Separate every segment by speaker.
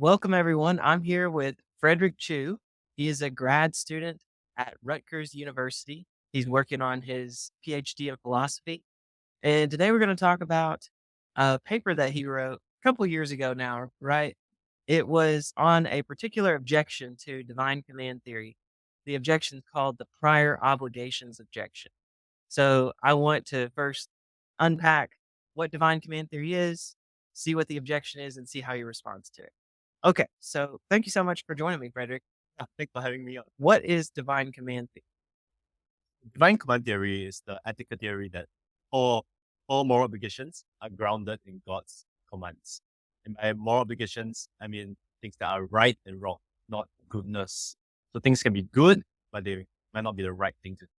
Speaker 1: Welcome, everyone. I'm here with Frederick Choo. He is a grad student at Rutgers University. He's working on his PhD in philosophy. And today we're going to talk about a paper that he wrote a couple years ago now, right? It was on a particular objection to divine command theory. The objection is called the Prior Obligations Objection. So I want to first unpack what divine command theory is, see what the objection is, and see how he responds to it. Okay, so thank you so much for joining me, Frederick.
Speaker 2: Yeah, thanks for having me on.
Speaker 1: What is divine command theory?
Speaker 2: Divine command theory is the ethical theory that all moral obligations are grounded in God's commands. And by moral obligations, I mean things that are right and wrong, not goodness. So things can be good, but they might not be the right thing to do.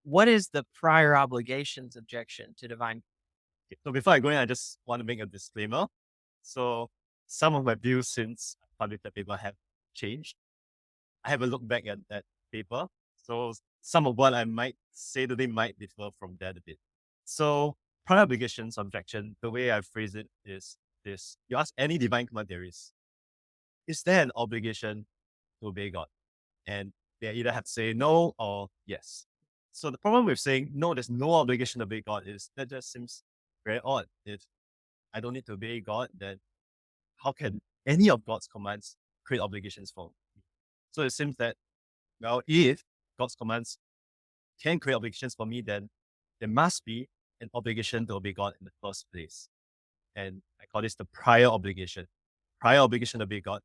Speaker 1: What is the prior obligations objection to divine?
Speaker 2: Okay, so before I go in, I just want to make a disclaimer. So some of my views since I published the paper have changed. I haven't looked back at that paper. So some of what I might say today might differ from that a bit. So prior obligations objection, the way I phrase it is this. You ask any divine command theories, is there an obligation to obey God? And they either have to say no or yes. So the problem with saying no, there's no obligation to obey God is that just seems very odd. If I don't need to obey God, then how can any of God's commands create obligations for me? So it seems that, well, if God's commands can create obligations for me, then there must be an obligation to obey God in the first place. And I call this the prior obligation to obey God.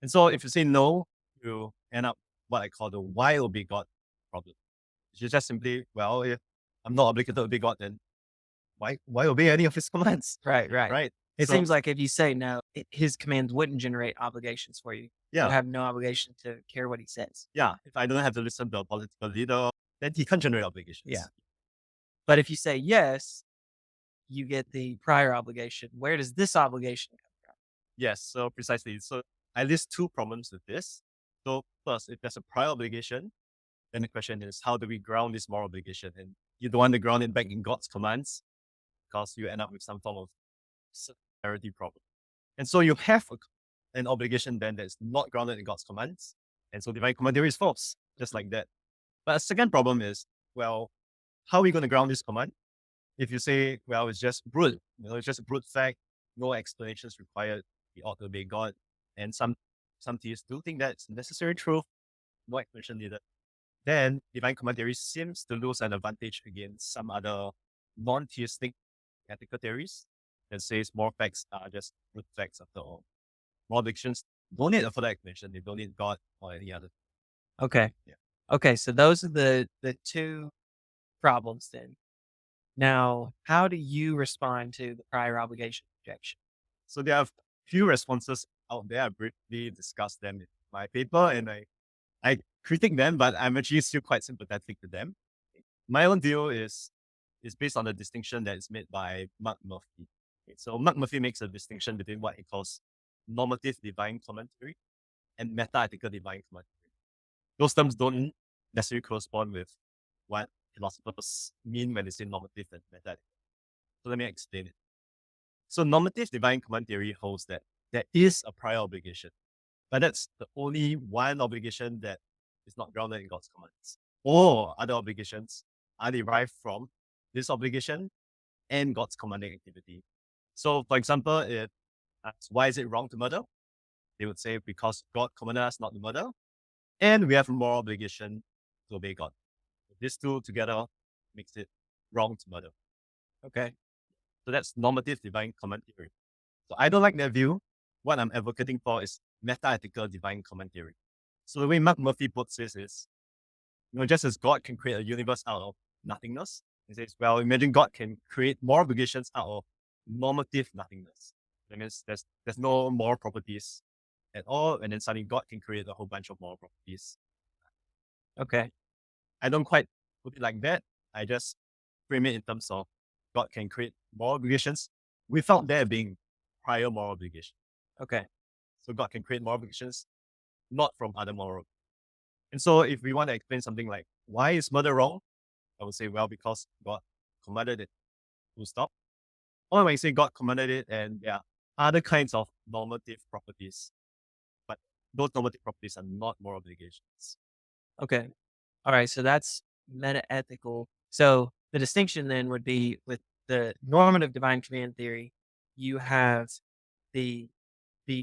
Speaker 2: And so if you say no, you end up what I call the why obey God problem. Which is just simply, well, if I'm not obligated to obey God, then why obey any of his commands?
Speaker 1: Right, right.
Speaker 2: Right.
Speaker 1: It
Speaker 2: So
Speaker 1: seems like if you say no, his commands wouldn't generate obligations for you. You
Speaker 2: yeah,
Speaker 1: have no obligation to care what he says.
Speaker 2: yeah. If I don't have to listen to a political leader, then he can't generate
Speaker 1: Yeah.
Speaker 2: obligations.
Speaker 1: But if you say yes, you get the prior obligation. Where does this obligation come from?
Speaker 2: Yes, so precisely. So I list two problems with this. So first, if there's a prior obligation, then the question is, how do we ground this moral obligation? And you don't want to ground it back in God's commands because you end up with some form of severity problem. And so you have an obligation then that's not grounded in God's commands. And so divine command theory is false, just like that. But a second problem is, well, how are we going to ground this command? If you say, well, it's just brute, it's just a brute fact, no explanations required, we ought to obey God. And some theists do think that's necessary truth, no explanation needed. Then divine command theory seems to lose an advantage against some other non-theistic ethical theories that says more facts are just brute facts after all. More obligations don't need a further explanation. They don't need God or any other.
Speaker 1: Okay.
Speaker 2: Yeah.
Speaker 1: Okay. So those are the two problems then. Now, how do you respond to the prior obligation objection?
Speaker 2: So there are few responses out there. I briefly discussed them in my paper and I critique them, but I'm actually still quite sympathetic to them. My own view is based on the distinction that is made by Mark Murphy. Okay, so Mark Murphy makes a distinction between what he calls normative divine commentary and meta-ethical divine commentary. Those terms don't necessarily correspond with what philosophers mean when they say normative and meta-ethical. So let me explain it. So normative divine commentary holds that there is a prior obligation, but that's the only one obligation that is not grounded in God's commands. All other obligations are derived from this obligation and God's commanding activity. So, for example, if why is it wrong to murder? They would say because God commanded us not to murder, and we have a moral obligation to obey God. These two together makes it wrong to murder.
Speaker 1: Okay.
Speaker 2: So that's normative divine commentary. So I don't like that view. What I'm advocating for is meta-ethical divine commentary. So the way Mark Murphy puts this is, just as God can create a universe out of nothingness, he says, well, imagine God can create moral obligations out of normative nothingness. That means there's no moral properties at all, and then suddenly God can create a whole bunch of moral properties.
Speaker 1: Okay.
Speaker 2: I don't quite put it like that. I just frame it in terms of God can create moral obligations without there being prior moral obligation.
Speaker 1: Okay.
Speaker 2: So God can create moral obligations not from other moral. And so if we want to explain something like, why is murder wrong? I would say, well, because God commanded it to stop. Or when I say God commanded it and there are other kinds of normative properties those normative properties are not moral obligations.
Speaker 1: Okay. All right. So that's meta-ethical. So the distinction then would be with the normative divine command theory, you have the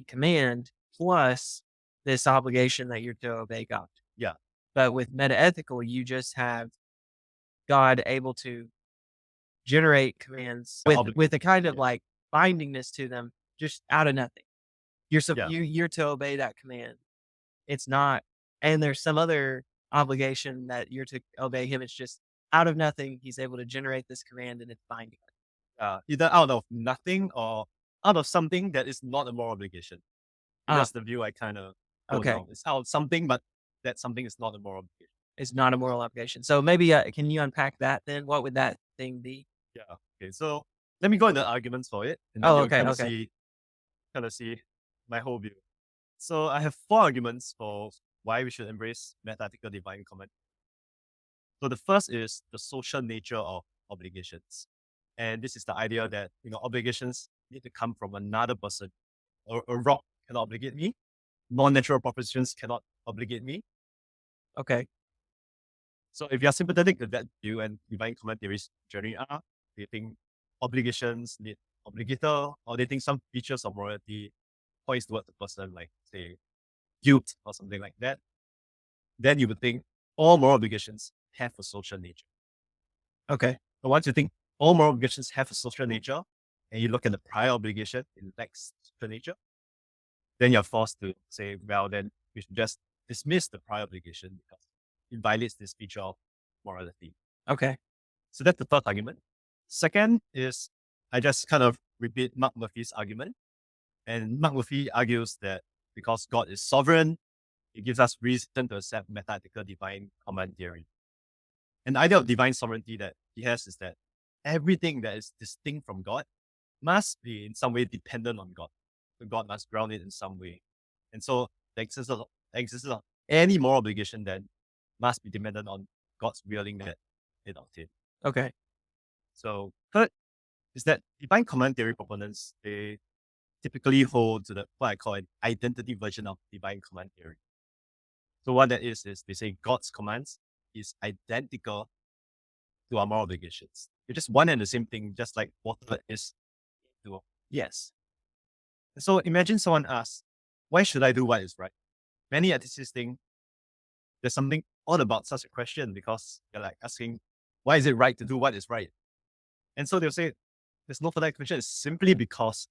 Speaker 1: command plus this obligation that you're to obey God.
Speaker 2: Yeah.
Speaker 1: But with meta-ethical, you just have God able to generate commands
Speaker 2: Yeah,
Speaker 1: with a kind of
Speaker 2: yeah,
Speaker 1: like bindingness to them just out of nothing. You're
Speaker 2: yeah.
Speaker 1: you're to obey that command. It's not, and there's some other obligation that you're to obey him. It's just out of nothing, he's able to generate this command and it's binding.
Speaker 2: Either out of nothing or out of something that is not a moral obligation.
Speaker 1: Ah,
Speaker 2: That's the view I kind of go
Speaker 1: okay.
Speaker 2: down. It's out of something, but that something is not a moral obligation.
Speaker 1: It's not a moral obligation. So maybe can you unpack that then? What would that thing be?
Speaker 2: Yeah. Okay. So let me go into arguments for it, and then
Speaker 1: Oh,
Speaker 2: you'll
Speaker 1: okay, okay.
Speaker 2: kind of see my whole view. So I have four arguments for why we should embrace mathematical divine command. So the first is the social nature of obligations. And this is the idea that, obligations need to come from another person. A rock cannot obligate me. Non-natural propositions cannot obligate me.
Speaker 1: Okay.
Speaker 2: So if you're sympathetic to that view, and divine command theories generally are, they think obligations need obligator, or they think some features of morality points towards the person, like say guilt or something like that, then you would think all moral obligations have a social nature.
Speaker 1: Okay.
Speaker 2: But once you think all moral obligations have a social nature, and you look at the prior obligation, it lacks social nature, then you're forced to say, well, then we should just dismiss the prior obligation because it violates this feature of morality.
Speaker 1: Okay.
Speaker 2: So that's the first argument. Second is, I just kind of repeat Mark Murphy's argument. And Mark Murphy argues that because God is sovereign, it gives us reason to accept mathematical divine command theory. And the idea of divine sovereignty that he has is that everything that is distinct from God must be in some way dependent on God. So God must ground it in some way. And so the existence of any moral obligation then must be dependent on God's willing that it obtain.
Speaker 1: Okay.
Speaker 2: So third is that divine command theory proponents, they typically hold to what I call an identity version of divine command theory. So what that is they say God's commands is identical to our moral obligations. It's just one and the same thing, just like water is to yes. So imagine someone asks, why should I do what is right? Many atheists think there's something odd about such a question because they're like asking, why is it right to do what is right? And so they'll say, there's no further explanation. It's simply because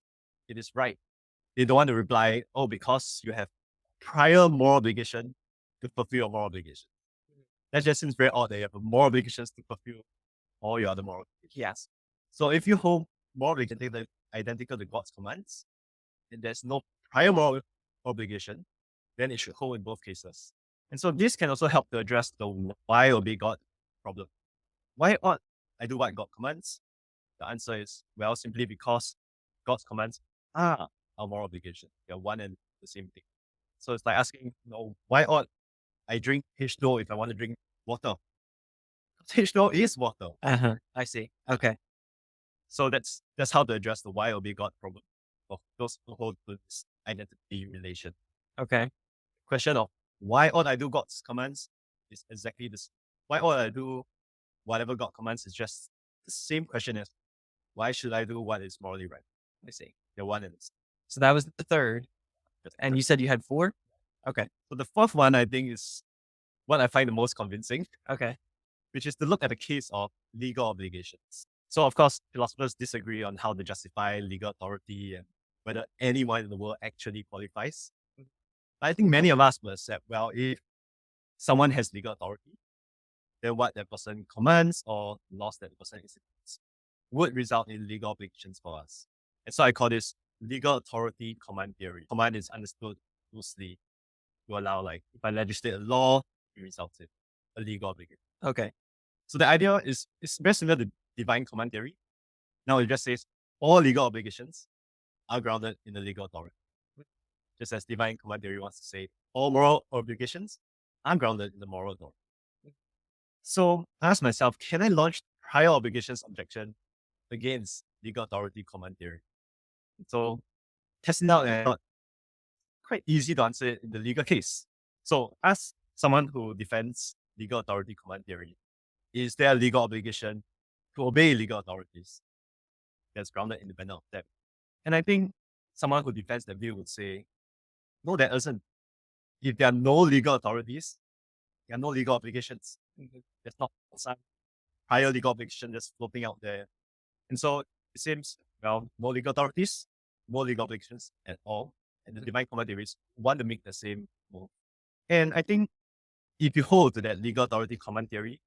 Speaker 2: it is right. They don't want to reply, oh, because you have prior moral obligation to fulfill your moral obligation. That just seems very odd that you have moral obligations to fulfill all your other moral obligations.
Speaker 1: Yes.
Speaker 2: So if you hold moral obligation identical to God's commands, and there's no prior moral obligation, then it should hold in both cases. And so this can also help to address the why obey God problem. Why ought I do what God commands? The answer is, well, simply because God's commands are our moral obligation. They're one and the same thing. So it's like asking, why ought I drink H2O if I want to drink water? H2O is water.
Speaker 1: Uh-huh. I see. Okay.
Speaker 2: So that's how to address the why obey God problem of those who hold to this identity relation.
Speaker 1: Okay.
Speaker 2: Question of why ought I do God's commands is exactly this. Why ought I do whatever God commands is just the same question as why should I do what is morally right? I see. They're one and the same.
Speaker 1: So that was the third. And you said you had four? Okay.
Speaker 2: So the fourth one, I think, is what I find the most convincing,
Speaker 1: Okay.
Speaker 2: which is to look at the case of legal obligations. So, of course, philosophers disagree on how to justify legal authority and whether anyone in the world actually qualifies. But I think many of us will accept, well, if someone has legal authority, then what that person commands or laws that the person executes would result in legal obligations for us. And so I call this legal authority command theory. Command is understood loosely to allow, like, if I legislate a law, it results in a legal obligation.
Speaker 1: Okay.
Speaker 2: So the idea is very similar to divine command theory. Now it just says all legal obligations are grounded in the legal authority. Just as divine command theory wants to say all moral obligations are grounded in the moral authority. So I asked myself, can I launch prior obligations objection against legal authority command theory? So testing out and quite easy to answer it in the legal case. So as someone who defends legal authority command theory, is there a legal obligation to obey legal authorities that's grounded independent of them? And I think someone who defends that view would say, no, there isn't. If there are no legal authorities, there are no legal obligations. There's not some prior legal obligation just floating out there. And so it seems, well, no legal authorities, no legal obligations at all. And the divine command theories want to make the same move. And I think if you hold to that legal authority command theory,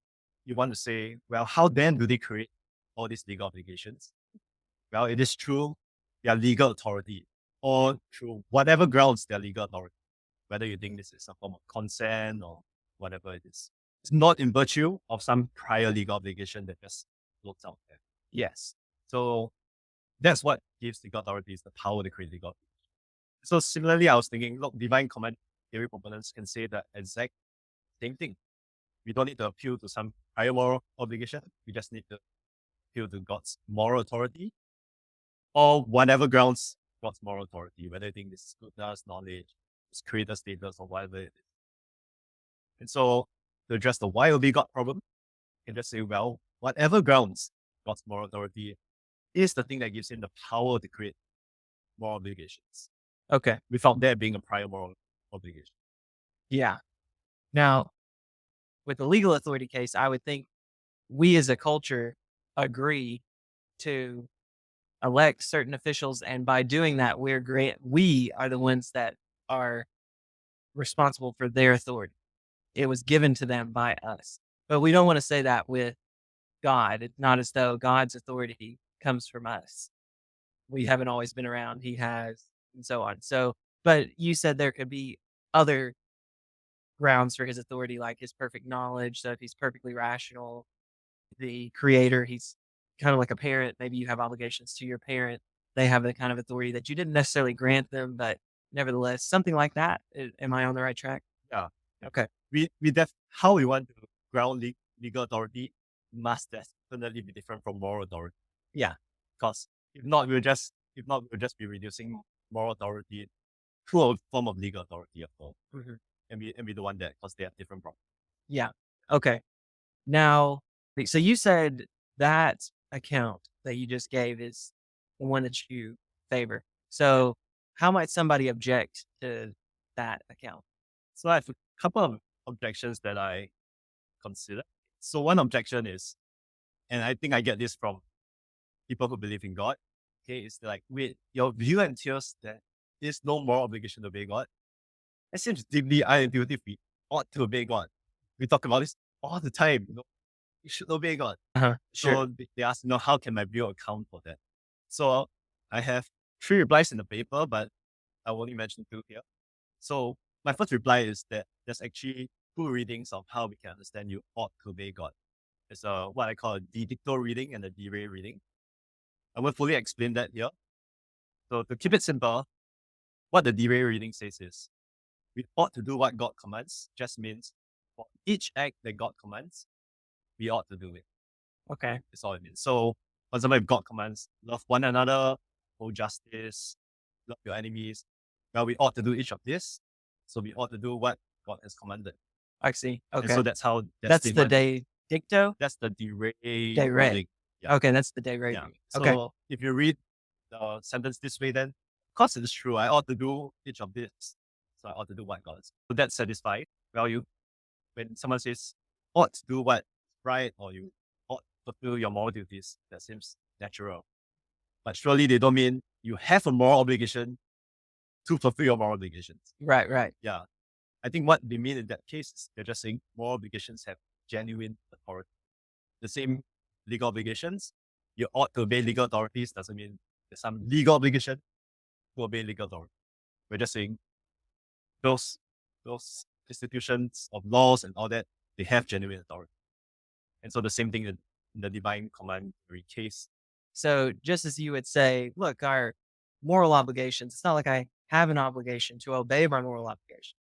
Speaker 2: you want to say, well, how then do they create all these legal obligations? Well, it is through their legal authority or through whatever grounds their legal authority, whether you think this is a form of consent or whatever it is. It's not in virtue of some prior legal obligation that just floats out there. Yes. So that's what gives legal authorities the power to create legal. So similarly, I was thinking, look, divine command theory proponents can say the exact same thing. We don't need to appeal to some higher moral obligation. We just need to appeal to God's moral authority or whatever grounds God's moral authority, whether you think this is goodness, knowledge, it's creator status, or whatever it is. And so to address the why obey God problem, you can just say, well, whatever grounds God's moral authority is the thing that gives him the power to create moral obligations.
Speaker 1: Okay.
Speaker 2: Without there being a prior moral obligation.
Speaker 1: Yeah. Now, with the legal authority case, I would think we as a culture agree to elect certain officials, and by doing that, we are the ones that are responsible for their authority. It was given to them by us. But we don't want to say that with God. It's not as though God's authority comes from us. We haven't always been around, he has, and so on. So, but you said there could be other grounds for his authority, like his perfect knowledge. So if he's perfectly rational, the creator, he's kind of like a parent. Maybe you have obligations to your parent. They have the kind of authority that you didn't necessarily grant them, but nevertheless, something like that. Am I on the right track?
Speaker 2: Yeah.
Speaker 1: Okay.
Speaker 2: How we want to ground legal authority must definitely be different from moral authority.
Speaker 1: Yeah.
Speaker 2: Because if not, we'll just be reducing moral authority to a form of legal authority, of course.
Speaker 1: Mhm.
Speaker 2: And we don't want that because they have different problems.
Speaker 1: Yeah. Okay. Now, so you said that account that you just gave is the one that you favor. So how might somebody object to that account?
Speaker 2: So I have a couple of objections that I consider. So one objection is, and I think I get this from people who believe in God, okay, it's like, wait, your view entails that there's no moral obligation to obey God. It seems deeply unintuitive. We ought to obey God. We talk about this all the time. You should obey God.
Speaker 1: Sure.
Speaker 2: So they ask, how can my view account for that? So I have 3 replies in the paper, but I will only mention 2 here. So my first reply is that there's actually 2 readings of how we can understand you ought to obey God. It's what I call a de dicto reading and a de re reading. I will fully explain that here. So to keep it simple, what the de re reading says is, we ought to do what God commands, just means for each act that God commands, we ought to do it.
Speaker 1: Okay.
Speaker 2: That's all it means. So, for example, if God commands, love one another, hold justice, love your enemies, well, we ought to do each of this. So we ought to do what God has commanded.
Speaker 1: I see.
Speaker 2: And
Speaker 1: Okay.
Speaker 2: so that's how
Speaker 1: That's the
Speaker 2: statement-
Speaker 1: de dicto?
Speaker 2: That's the de re
Speaker 1: De re.
Speaker 2: reading. Yeah.
Speaker 1: Okay, that's the de re.
Speaker 2: Yeah.
Speaker 1: Okay.
Speaker 2: So if you read the sentence this way, then of course it is true. I ought to do each of this. So I ought to do what God is. So that's satisfied. Well, when someone says ought to do what right, or you ought to fulfill your moral duties, that seems natural. But surely they don't mean you have a moral obligation to fulfill your moral obligations.
Speaker 1: Right.
Speaker 2: Yeah. I think what they mean in that case is they're just saying moral obligations have genuine authority. The same legal obligations, you ought to obey legal authorities doesn't mean there's some legal obligation to obey legal authority. We're just saying those institutions of laws and all that, they have genuine authority. And so the same thing in the divine command case.
Speaker 1: So just as you would say, look, our moral obligations, it's not like I have an obligation to obey my moral obligation.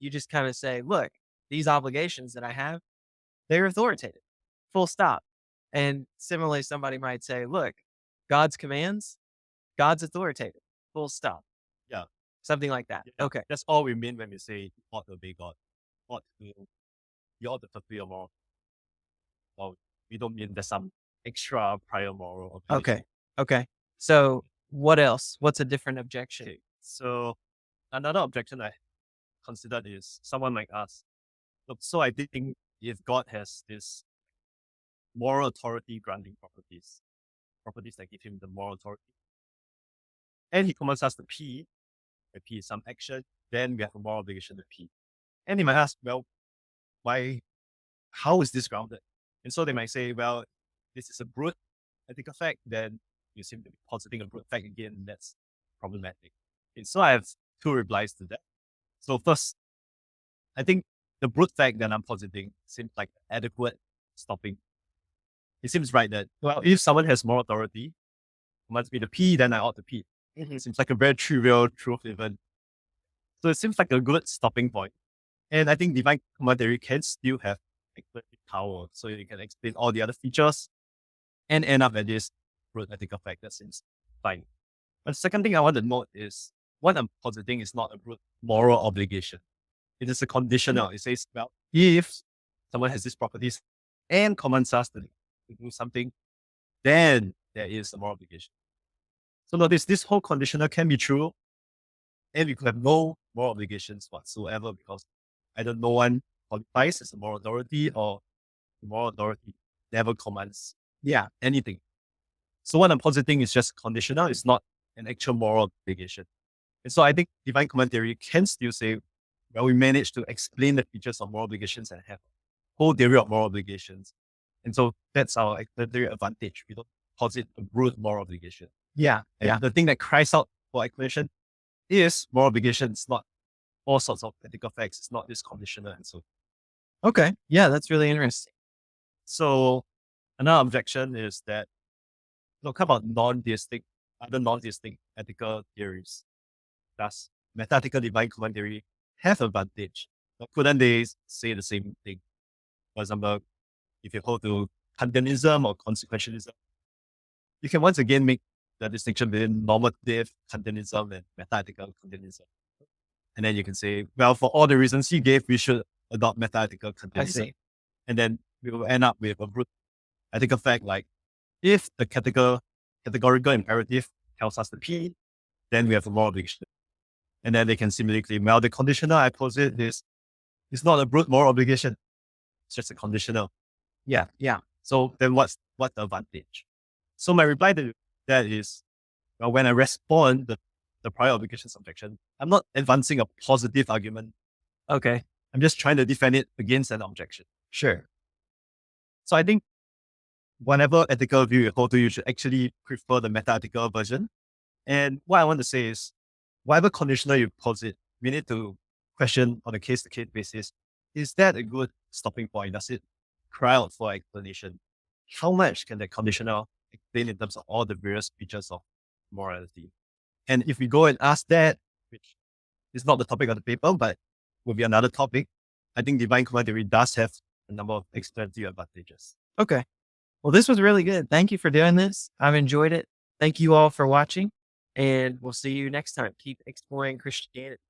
Speaker 1: You just kind of say, look, these obligations that I have, they're authoritative, full stop. And similarly, somebody might say, look, God's commands, God's authoritative, full stop.
Speaker 2: Yeah.
Speaker 1: Something like that.
Speaker 2: Yeah,
Speaker 1: Okay.
Speaker 2: that's all we mean when we say you ought to obey God. Ought to, you ought to fulfill your moral. Well, we don't mean there's some extra prior moral obligation.
Speaker 1: Okay. Okay. So what else? What's a different objection?
Speaker 2: Okay, so another objection I considered is someone like us. Look, so I did think if God has this moral authority granting properties that give him the moral authority, and he commands us to pee, if P is some action, then we have a moral obligation to P. And they might ask, well, why, how is this grounded? And so they might say, well, this is a brute ethical fact, then you seem to be positing a brute fact again, and that's problematic. Okay, so I have two replies to that. So first, I think the brute fact that I'm positing seems like adequate stopping. It seems right that, well, if someone has moral authority, must be the P, then I ought to P. It seems like a very trivial truth even. So it seems like a good stopping point. And I think divine commentary can still have explanatory power. So you can explain all the other features and end up at this brute ethical fact. That seems fine. But the second thing I want to note is what I'm positing is not a brute moral obligation. It is a conditional. It says, well, if someone has these properties and commands us to do something, then there is a moral obligation. So notice this whole conditional can be true, and we could have no moral obligations whatsoever because either no one qualifies as a moral authority or the moral authority never commands anything. So what I'm positing is just conditional. It's not an actual moral obligation. And so I think divine commentary can still say, well, we managed to explain the features of moral obligations and have a whole theory of moral obligations. And so that's our explanatory advantage. We don't posit a brute moral obligation. And the thing that cries out for explanation is moral obligation. It's not all sorts of ethical facts. It's not this conditional and so.
Speaker 1: Okay. Yeah, that's really interesting.
Speaker 2: So another objection is that, look, how about other non-theistic ethical theories? Does metaethical divine commentary have advantage? Or couldn't they say the same thing? For example, if you hold to Kantianism or consequentialism, you can once again make the distinction between normative Kantianism and metaethical Kantianism. And then you can say, well, for all the reasons you gave, we should adopt metaethical
Speaker 1: I
Speaker 2: Kantianism.
Speaker 1: see.
Speaker 2: And then we will end up with a brute ethical fact like, if the categorical imperative tells us the P, then we have a moral obligation. And then they can similarly claim, well, the conditional I posit is not a brute moral obligation. It's just a conditional.
Speaker 1: Yeah.
Speaker 2: So then what's the advantage? So my reply to that is, well, when I respond the prior obligations objection, I'm not advancing a positive argument.
Speaker 1: Okay.
Speaker 2: I'm just trying to defend it against an objection.
Speaker 1: Sure.
Speaker 2: So I think whatever ethical view you hold to, you should actually prefer the meta-ethical version. And what I want to say is, whatever conditional you posit, we need to question on a case-to-case basis, is that a good stopping point? Does it cry out for explanation? How much can that conditional explain in terms of all the various features of morality? And if we go and ask that, which is not the topic of the paper, but will be another topic, I think divine commentary does have a number of explanatory advantages.
Speaker 1: Okay. Well, this was really good. Thank you for doing this. I've enjoyed it. Thank you all for watching, and we'll see you next time. Keep exploring Christianity.